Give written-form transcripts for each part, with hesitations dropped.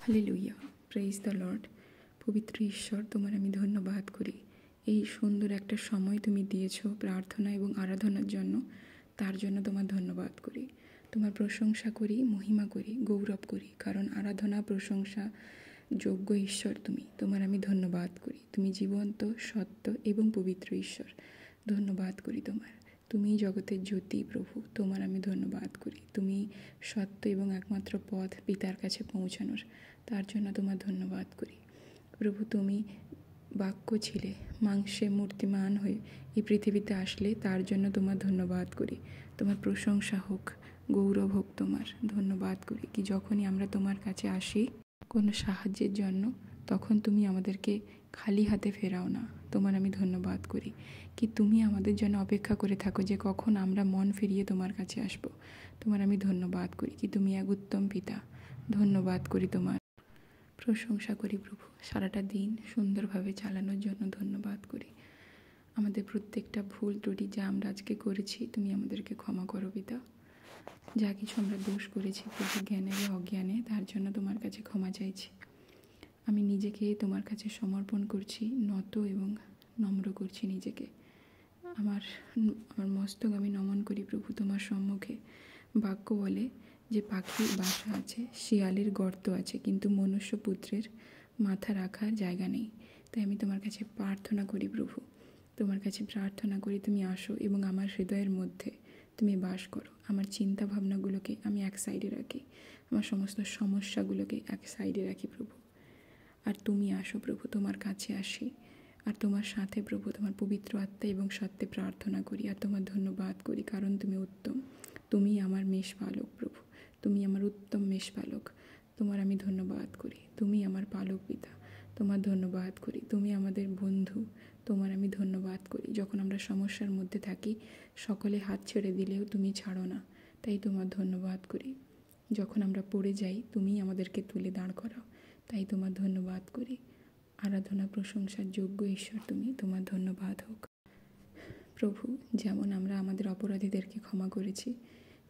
Hallelujah, praise the Lord. পবিত্র ঈশ্বর, তোমার আমি ধন্যবাদ করি। এই সুন্দর একটা সময় তুমি দিয়েছো প্রার্থনা এবং আরাধনার জন্য, তার জন্য তোমার ধন্যবাদ করি। তোমার প্রশংসা করি, মহিমা করি, গৌরব করি, কারণ আরাধনা প্রশংসা যোগ্য ঈশ্বর তুমি। তোমার আমি ধন্যবাদ করি। তুমি জীবন্ত, সত্য এবং পবিত্র ঈশ্বর। ধন্যবাদ করি তোমার। তুমি জগতের জ্যোতি প্রভু। তোমার আমি ধন্যবাদ করি। তুমি সত্য এবং একমাত্র পথ পিতার কাছে পৌঁছানোর, তার জন্য তোমার ধন্যবাদ করি প্রভু। তুমি বাক্য ছিলে, মাংসে মূর্তিমান হয়ে এই পৃথিবীতে আসলে, তার জন্য তোমার ধন্যবাদ করি। তোমার প্রশংসা হোক, গৌরব হোক তোমার। ধন্যবাদ করি কি যখনই আমরা তোমার কাছে আসি কোনো সাহায্যের জন্য, তখন তুমি আমাদেরকে খালি হাতে ফেরাও না। তোমার আমি ধন্যবাদ করি কি তুমি আমাদের জন্য অপেক্ষা করে থাকো যে কখন আমরা মন ফিরিয়ে তোমার কাছে আসব। তোমার আমি ধন্যবাদ করি কি তুমি এক উত্তম পিতা। ধন্যবাদ করি তোমার, প্রশংসা করি প্রভু। সারাটা দিন সুন্দরভাবে চালানোর জন্য ধন্যবাদ করি। আমাদের প্রত্যেকটা ভুল ত্রুটি যা আমরা আজকে করেছি, তুমি আমাদেরকে ক্ষমা করো পিতা। যা কিছু আমরা দোষ করেছি প্রভু, জ্ঞানে বা অজ্ঞানে, তার জন্য তোমার কাছে ক্ষমা চাইছি। আমি নিজেকে তোমার কাছে সমর্পণ করছি, নত এবং নম্র করছি নিজেকে। আমার মস্তক আমি নমন করি প্রভু তোমার সম্মুখে। বাক্য বলে যে পাখির বাসা আছে, শিয়ালের গর্ত আছে, কিন্তু মনুষ্যপুত্রের মাথা রাখার জায়গা নেই। তাই আমি তোমার কাছে প্রার্থনা করি প্রভু, তোমার কাছে প্রার্থনা করি তুমি আসো এবং আমার হৃদয়ের মধ্যে তুমি বাস করো। আমার চিন্তা ভাবনাগুলোকে আমি এক সাইডে রাখি, আমার সমস্ত সমস্যাগুলোকে এক সাইডে রাখি প্রভু। আর তুমি আসো প্রভু, তোমার কাছে আসি। আর তোমার সাথে প্রভু তোমার পবিত্র আত্মা এবং সত্যে প্রার্থনা করি। আর তোমার ধন্যবাদ করি কারণ তুমি উত্তম। তুমি আমার মেষপালক প্রভু, তুমি আমার উত্তম মেষপালক। তোমার আমি ধন্যবাদ করি। তুমি আমার পালক পিতা। তোমার ধন্যবাদ করি। তুমি আমাদের বন্ধু। তোমার আমি ধন্যবাদ করি। যখন আমরা সমস্যার মধ্যে থাকি, সকলে হাত ছেড়ে দিলেও তুমি ছাড়ো না, তাই তোমার ধন্যবাদ করি। যখন আমরা পড়ে যাই, তুমি আমাদেরকে তুলে দাঁড় করাও, তাই তোমার ধন্যবাদ করি। আরাধনা প্রশংসার যোগ্য ঈশ্বর তুমি। তোমার ধন্যবাদ হোক প্রভু। যেমন আমরা আমাদের অপরাধীদেরকে ক্ষমা করেছি,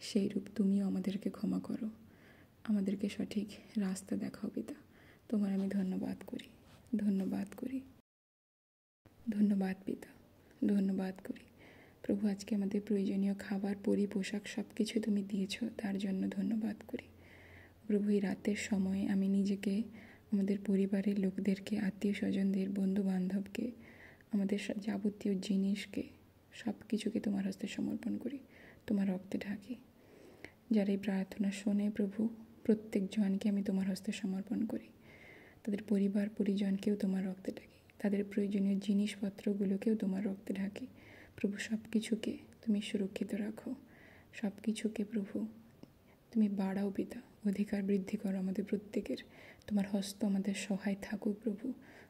সেই রূপ তুমিও আমাদেরকে ক্ষমা করো। আমাদেরকে সঠিক রাস্তা দেখাও পিতা। তোমার আমি ধন্যবাদ করি, ধন্যবাদ করি, ধন্যবাদ পিতা, ধন্যবাদ করি প্রভু। আজকে আমাদের প্রয়োজনীয় খাবার, পোশাক সব কিছু তুমি দিয়েছ, তার জন্য ধন্যবাদ করি প্রভু। এই রাতের সময় আমি নিজেকে, আমাদের পরিবারের লোকদেরকে, আত্মীয় স্বজনদের, বন্ধু বান্ধবকে, আমাদের যাবতীয় জিনিসকে, সব কিছুকে তোমার হস্তে সমর্পণ করি, তোমার রক্তে ঢাকি। যারা এই প্রার্থনা শোনে প্রভু, প্রত্যেক জনকে আমি তোমার হস্তে সমর্পণ করি। তাদের পরিবার পরিজনকেও তোমার রক্তে ঢাকি, তাদের প্রয়োজনীয় জিনিসপত্রগুলোকেও তোমার রক্তে ঢাকি প্রভু। সব কিছুকে তুমি সুরক্ষিত রাখো, সব কিছুকে প্রভু তুমি বাড়াও পিতা। অধিকার বৃদ্ধি করো আমাদের প্রত্যেকের। তোমার হস্ত আমাদের সহায় থাকুক প্রভু।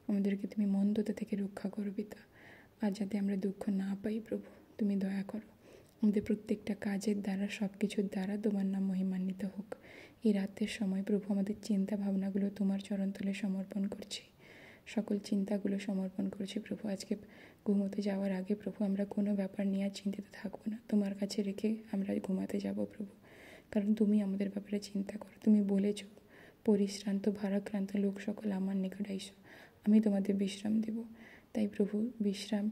আমাদেরকে তুমি মন্দতা থেকে রক্ষা করো পিতা। আর যাতে আমরা দুঃখ না পাই প্রভু, তুমি দয়া করো। আমাদের প্রত্যেকটা কাজের দ্বারা, সব কিছুর দ্বারা তোমার নাম মহিমান্বিত হোক। এই রাতের সময় প্রভু আমাদের চিন্তা ভাবনাগুলো তোমার চরণতলে সমর্পণ করছি। সকল চিন্তাগুলো সমর্পণ করছি প্রভু। আজকে ঘুমোতে যাওয়ার আগে প্রভু আমরা কোনো ব্যাপার নিয়ে আর চিন্তিত থাকবো না, তোমার কাছে রেখে আমরা ঘুমাতে যাব প্রভু। কারণ তুমি আমাদের ব্যাপারে চিন্তা করো। তুমি বলেছ, পরিশ্রান্ত ভারাক্রান্ত লোক সকল আমার নিকট আইসো, আমি তোমাদের বিশ্রাম দেব। তাই প্রভু বিশ্রাম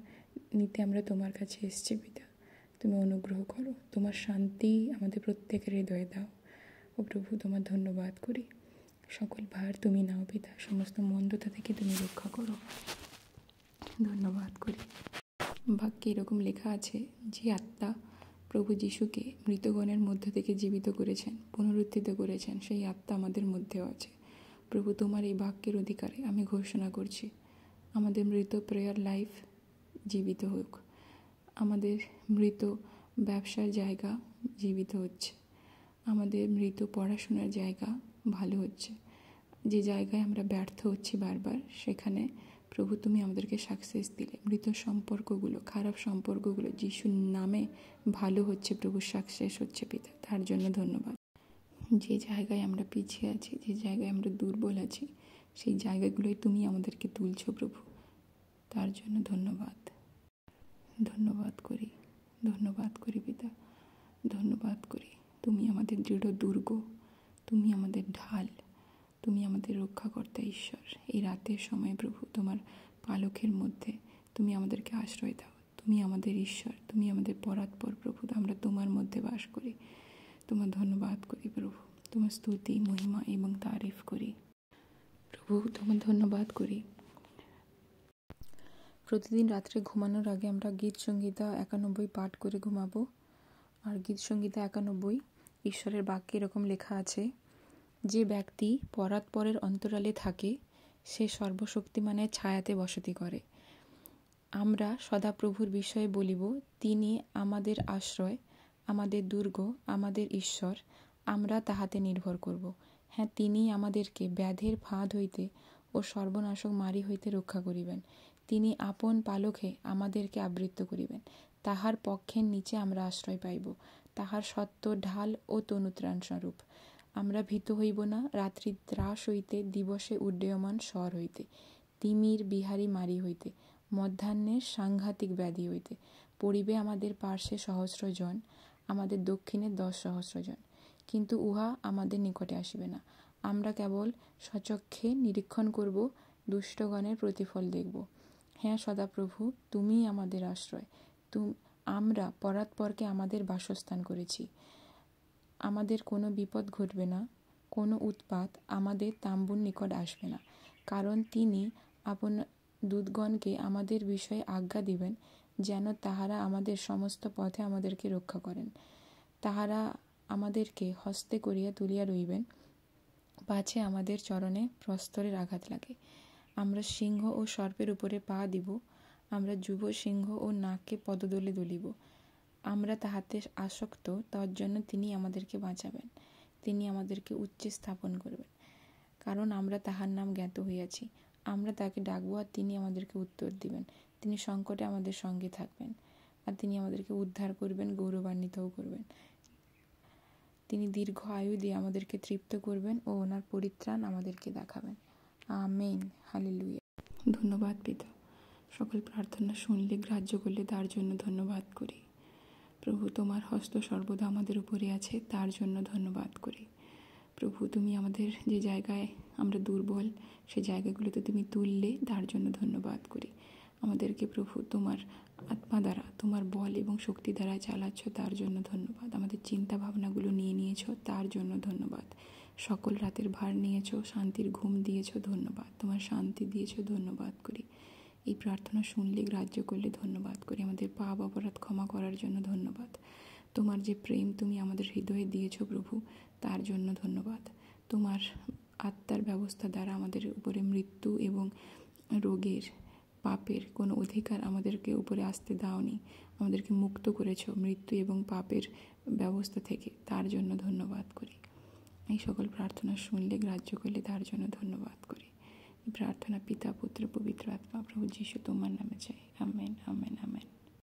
নিতে আমরা তোমার কাছে এসেছি পিতা। তুমি অনুগ্রহ করো, তোমার শান্তি আমাদের প্রত্যেকের হৃদয়ে দাও ও প্রভু। তোমার ধন্যবাদ করি। সকল ভার তুমি নাও পিতা, সমস্ত মন্দতা থেকে তুমি রক্ষা করো। ধন্যবাদ করি। বাক্যে এরকম লেখা আছে, যে আত্মা প্রভু যিশুকে মৃতগণের মধ্য থেকে জীবিত করেছেন, পুনরুত্থিত করেছেন, সেই আত্মা আমাদের মধ্যেও আছে প্রভু। তোমার এই বাক্যের অধিকারে আমি ঘোষণা করছি, আমাদের মৃত প্রেয়ার লাইফ জীবিত হোক। আমাদের মৃত ব্যবসার জায়গা জীবিত হচ্ছে, আমাদের মৃত পড়াশোনার জায়গা ভালো হচ্ছে। যে জায়গায় আমরা ব্যর্থ হচ্ছি বারবার, সেখানে প্রভু তুমি আমাদেরকে সাকসেস দিলে। মৃত সম্পর্কগুলো, খারাপ সম্পর্কগুলো যিশুর নামে ভালো হচ্ছে প্রভু, সাকসেস হচ্ছে পিতা। তার জন্য ধন্যবাদ। যে জায়গায় আমরা পিছিয়ে আছি, যে জায়গায় আমরা দুর্বল আছি, সেই জায়গাগুলোই তুমি আমাদেরকে তুলছো প্রভু। তার জন্য ধন্যবাদ, ধন্যবাদ করি, ধন্যবাদ করি পিতা, ধন্যবাদ করি। তুমি আমাদের দৃঢ় দুর্গ, তুমি আমাদের ঢাল, তুমি আমাদের রক্ষাকর্তা ঈশ্বর। এই রাতের সময় প্রভু তোমার পালকের মধ্যে তুমি আমাদেরকে আশ্রয় দাও। তুমি আমাদের ঈশ্বর, তুমি আমাদের পরাৎপর প্রভু। আমরা তোমার মধ্যে বাস করি। তোমার ধন্যবাদ করি প্রভু। তোমার স্তুতি, মহিমা এবং তারিফ করি প্রভু। তোমার ধন্যবাদ করি। প্রতিদিন রাত্রে ঘুমানোর আগে আমরা গীত সংহিতা 91 পাঠ করে ঘুমাবো। আর গীত সংহিতা 91 ঈশ্বরের বাক্যে এরকম লেখা আছে, যে ব্যক্তি পরাৎপরের অন্তরালে থাকে সে সর্বশক্তিমানের ছায়াতে বসতি করে। আমরা সদাপ্রভুর বিষয়ে বলিব, তিনি আমাদের আশ্রয়, আমাদের দুর্গ, আমাদের ঈশ্বর, আমরা তাহাতে নির্ভর করব। হ্যাঁ, তিনি আমাদেরকে ব্যাধের ফাঁদ হইতে ও সর্বনাশক মারি হইতে রক্ষা করিবেন। তিনি আপন পালকে আমাদেরকে আবৃত্ত করিবেন। তাহার পক্ষের নিচে আমরা আশ্রয় পাইব। তাহার সত্য ঢাল ও তনুত্রাণ স্বরূপ। আমরা ভীত হইব না রাত্রি ত্রাস হইতে, দিবসে উড্ডয়মান স্বর হইতে, তিমির বিহারী মারি হইতে, মধ্যাহ্নের সাংঘাতিক ব্যাধি হইতে। পড়িবে আমাদের পার্শ্বে 1,000 জন, আমাদের দক্ষিণে 10,000 জন, কিন্তু উহা আমাদের নিকটে আসিবে না। আমরা কেবল স্বচক্ষে নিরীক্ষণ করব, দুষ্টগণের প্রতিফল দেখব। হ্যাঁ সদাপ্রভু, তুমিই আমাদের আশ্রয়। আমরা পরাৎপরকে আমাদের বাসস্থান করেছি। আমাদের কোনো বিপদ ঘটবে না, কোনো উৎপাত আমাদের তাম্বুর নিকট আসবে না, কারণ তিনি আপন দূতগণকে আমাদের বিষয়ে আজ্ঞা দিবেন, যেন তাহারা আমাদের সমস্ত পথে আমাদেরকে রক্ষা করেন। তাহারা আমাদেরকে হস্তে করিয়া তুলিয়া রইবেন, পাছে আমাদের চরণে প্রস্তরের আঘাত লাগে। আমরা সিংহ ও সর্পের উপরে পা দিব, আমরা যুব সিংহ ও নাককে পদদলে দুলিব। আমরা তাহাতে আসক্ত, তার জন্য তিনি আমাদেরকে বাঁচাবেন। তিনি আমাদেরকে উচ্চে স্থাপন করবেন, কারণ আমরা তাহার নাম জ্ঞাত হইয়াছি। আমরা তাকে ডাকবো আর তিনি আমাদেরকে উত্তর দিবেন। তিনি সংকটে আমাদের সঙ্গে থাকবেন, আর তিনি আমাদেরকে উদ্ধার করবেন, গৌরবান্বিতও করবেন। তিনি দীর্ঘ আয়ু দিয়ে আমাদেরকে তৃপ্ত করবেন ও ওনার পরিত্রাণ আমাদেরকে দেখাবেন। আমেন। হালেলুয়া। ধন্যবাদ পিতা, সকল প্রার্থনা শুনলে, গ্রাহ্য করলে তার জন্য ধন্যবাদ করি প্রভু। তোমার হস্ত সর্বদা আমাদের উপরে আছে, তার জন্য ধন্যবাদ করি প্রভু। তুমি আমাদের যে জায়গায় আমরা দুর্বল, সে জায়গাগুলোতে তুমি তুললে, তার জন্য ধন্যবাদ করি। আমাদেরকে প্রভু তোমার আত্মা দ্বারা, তোমার বল এবং শক্তি দ্বারা চালাচ্ছ, তার জন্য ধন্যবাদ। আমাদের চিন্তা ভাবনাগুলো নিয়েছ, তার জন্য ধন্যবাদ। সকল রাতের ভার নিয়েছ, শান্তির ঘুম দিয়েছ, ধন্যবাদ। তোমার শান্তি দিয়েছ, ধন্যবাদ করি। এই প্রার্থনা শুনলে, গ্রাহ্য করলে ধন্যবাদ করি। আমাদের পাপ অপরাধ ক্ষমা করার জন্য ধন্যবাদ। তোমার যে প্রেম তুমি আমাদের হৃদয়ে দিয়েছ প্রভু, তার জন্য ধন্যবাদ। তোমার আত্মার ব্যবস্থা দ্বারা আমাদের উপরে মৃত্যু এবং রোগের, পাপের কোনো অধিকার আমাদেরকে উপরে আসতে দাওনি। আমাদেরকে মুক্ত করেছ মৃত্যু এবং পাপের ব্যবস্থা থেকে, তার জন্য ধন্যবাদ করি। এই সকল প্রার্থনা শুনলে, গ্রাহ্য করলে তার জন্য ধন্যবাদ করি। এই প্রার্থনা পিতা, পুত্র, পবিত্র আত্মা, প্রভু যীশু তোমার নামে চাই। Amen, amen, amen.